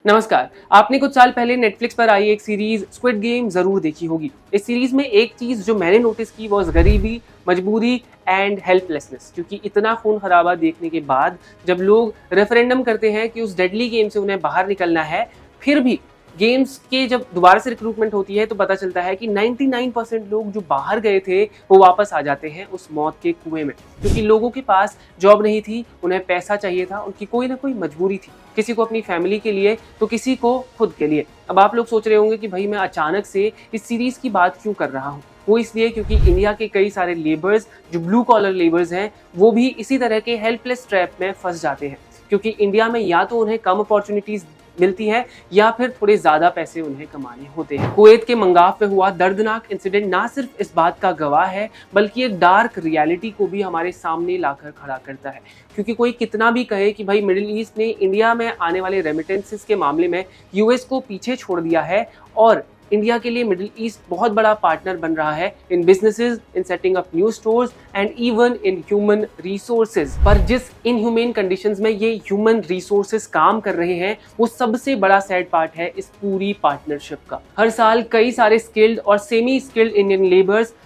नमस्कार। आपने कुछ साल पहले नेटफ्लिक्स पर आई एक सीरीज स्क्विड गेम जरूर देखी होगी। इस सीरीज में एक चीज जो मैंने नोटिस की वो गरीबी, मजबूरी एंड हेल्पलेसनेस। क्योंकि इतना खून खराबा देखने के बाद जब लोग रेफरेंडम करते हैं कि उस डेडली गेम से उन्हें बाहर निकलना है, फिर भी गेम्स के जब दोबारा से रिक्रूटमेंट होती है तो पता चलता है कि 99% लोग जो बाहर गए थे वो वापस आ जाते हैं उस मौत के कुएं में। क्योंकि लोगों के पास जॉब नहीं थी, उन्हें पैसा चाहिए था, उनकी कोई ना कोई मजबूरी थी, किसी को अपनी फैमिली के लिए तो किसी को खुद के लिए। अब आप लोग सोच रहे होंगे कि भाई मैं अचानक से इस सीरीज की बात क्यों कर रहा हूँ। वो इसलिए क्योंकि इंडिया के कई सारे लेबर्स जो ब्लू कॉलर लेबर्स हैं वो भी इसी तरह के हेल्पलेस ट्रैप में फंस जाते हैं। क्योंकि इंडिया में या तो उन्हें कम अपॉर्चुनिटीज मिलती है या फिर थोड़े ज्यादा पैसे उन्हें कमाने होते हैं। कुवैत के मंगाफ पे हुआ दर्दनाक इंसिडेंट ना सिर्फ इस बात का गवाह है बल्कि एक डार्क रियलिटी को भी हमारे सामने लाकर खड़ा करता है। क्योंकि कोई कितना भी कहे कि भाई मिडिल ईस्ट ने इंडिया में आने वाले रेमिटेंसेस के मामले में यूएस को पीछे छोड़ दिया है और इंडिया के लिए मिडिल ईस्ट बहुत बड़ा पार्टनर बन रहा है in businesses, in setting up new stores and even in human resources. पर जिस इनह्यूमेन कंडीशंस में ये ह्यूमन रिसोर्सेज काम कर रहे हैं वो सबसे बड़ा सैड पार्ट है इस पूरी पार्टनरशिप का। हर साल कई सारे स्किल्ड और semi skilled Indian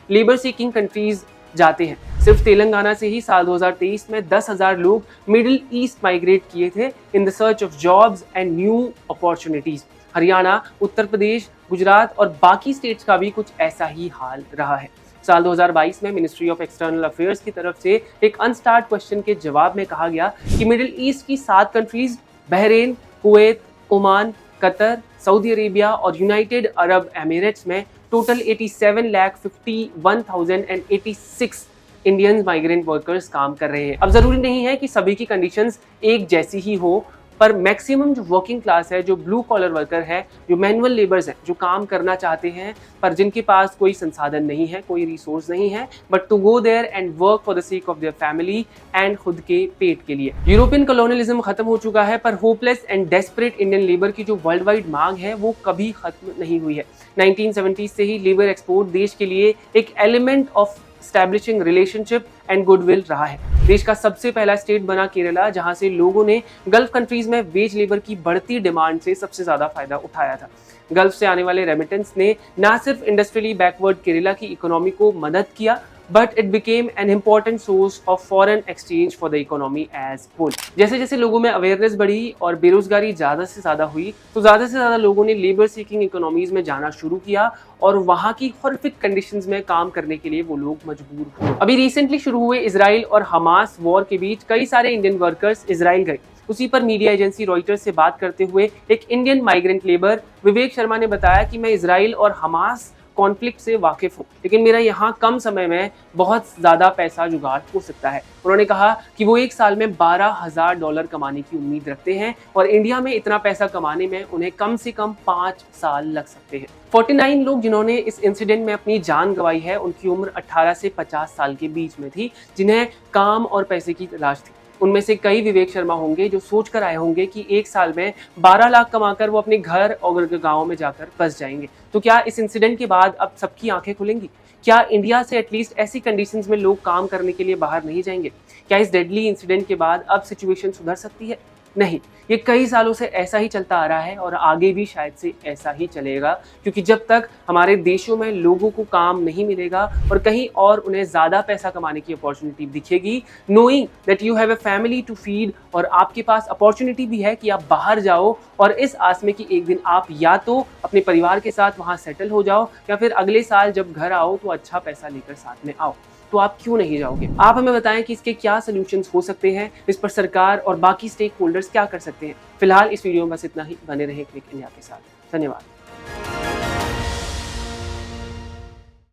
labour seeking countries जाते हैं। सिर्फ तेलंगाना से ही साल 2023 में 10,000 लोग मिडिल ईस्ट माइग्रेट किए थे in the search of jobs and new opportunities. Haryana, Uttar Pradesh, Gujarat और बाकी स्टेट्स का भी कुछ ऐसा ही हाल रहा है। साल 2022 में मिनिस्ट्री ऑफ एक्सटर्नल अफेयर्स की तरफ से एक अनस्टार्ट क्वेश्चन के जवाब में कहा गया कि मिडिल ईस्ट की 7 countries Bahrain, Kuwait, Oman, Qatar, Saudi Arabia और यूनाइटेड अरब एमिरेट्स में टोटल 87,51,086 इंडियन माइग्रेंट वर्कर्स काम कर रहे हैं। अब जरूरी नहीं है कि सभी की कंडीशंस एक जैसी ही हो, पर मैक्सिमम जो वर्किंग क्लास है, जो ब्लू कॉलर वर्कर है, जो मैनुअल लेबर्स हैं, जो काम करना चाहते हैं पर जिनके पास कोई संसाधन नहीं है, कोई रिसोर्स नहीं है, but to go there and work for the sake of their family and खुद के पेट के लिए। यूरोपियन कॉलोनियलिज्म खत्म हो चुका है पर hopeless and desperate Indian labour की जो वर्ल्ड वाइड मांग है वो कभी खत्म नहीं हुई है। 1970 से ही लेबर एक्सपोर्ट देश के लिए एक element of establishing relationship and goodwill रहा है। देश का सबसे पहला स्टेट बना केरला, जहां से लोगों ने गल्फ कंट्रीज में वेज लेबर की बढ़ती डिमांड से सबसे ज्यादा फायदा उठाया था। गल्फ से आने वाले रेमिटेंस ने न सिर्फ इंडस्ट्रियली बैकवर्ड केरला की इकोनॉमी को मदद किया but it became an important source of foreign exchange for the economy as whole. जैसे जैसे लोगों में अवेयरनेस बढ़ी और बेरोजगारी ज्यादा से ज्यादा हुई तो ज्यादा से ज्यादा लोगों ने लेबर सीकिंग इकोनॉमीज में जाना शुरू किया और वहां की हॉरिफिक कंडीशंस में काम करने के लिए वो लोग मजबूर हुए। अभी रिसेंटली शुरू हुए इजराइल और हमास वॉर के बीच कई सारे इंडियन वर्कर्स इजराइल गए। उसी पर मीडिया एजेंसी रॉयटर्स से बात करते हुए एक Indian migrant labour Vivek Sharma ने बताया कि मैं इजराइल और हमास कॉन्फ्लिक्ट से वाकिफ हूँ, लेकिन मेरा यहाँ कम समय में बहुत ज़्यादा पैसा जुगाड़ हो सकता है। उन्होंने कहा कि वो एक साल में $12,000 कमाने की उम्मीद रखते हैं और इंडिया में इतना पैसा कमाने में उन्हें कम से कम 5 साल लग सकते हैं। 49 लोग जिन्होंने इस इंसिडेंट में अपनी जान गंवाई है उनकी उम्र 18 से 50 साल के बीच में थी, जिन्हें काम और पैसे की तलाश थी। उनमें से कई विवेक शर्मा होंगे जो सोच कर आए होंगे कि एक साल में 12 लाख कमाकर वो अपने घर और गाँव में जाकर फंस जाएंगे। तो क्या इस इंसिडेंट के बाद अब सबकी आंखें खुलेंगी? क्या इंडिया से एटलीस्ट ऐसी कंडीशंस में लोग काम करने के लिए बाहर नहीं जाएंगे? क्या इस डेडली इंसिडेंट के बाद अब सिचुएशन सुधर सकती है? नहीं, ये कई सालों से ऐसा ही चलता आ रहा है और आगे भी शायद से ऐसा ही चलेगा। क्योंकि जब तक हमारे देशों में लोगों को काम नहीं मिलेगा और कहीं और उन्हें ज़्यादा पैसा कमाने की अपॉर्चुनिटी दिखेगी, knowing that you have a family to feed, और आपके पास अपॉर्चुनिटी भी है कि आप बाहर जाओ और इस आस में कि एक दिन आप या तो अपने परिवार के साथ वहाँ सेटल हो जाओ या फिर अगले साल जब घर आओ तो अच्छा पैसा लेकर साथ में आओ, तो आप क्यों नहीं जाओगे? आप हमें बताएं कि इसके क्या सॉल्यूशंस हो सकते हैं, इस पर सरकार और बाकी स्टेक होल्डर्स क्या कर सकते हैं। फिलहाल इस वीडियो में बस इतना ही। बने रहें क्विक इंडिया के साथ। धन्यवाद।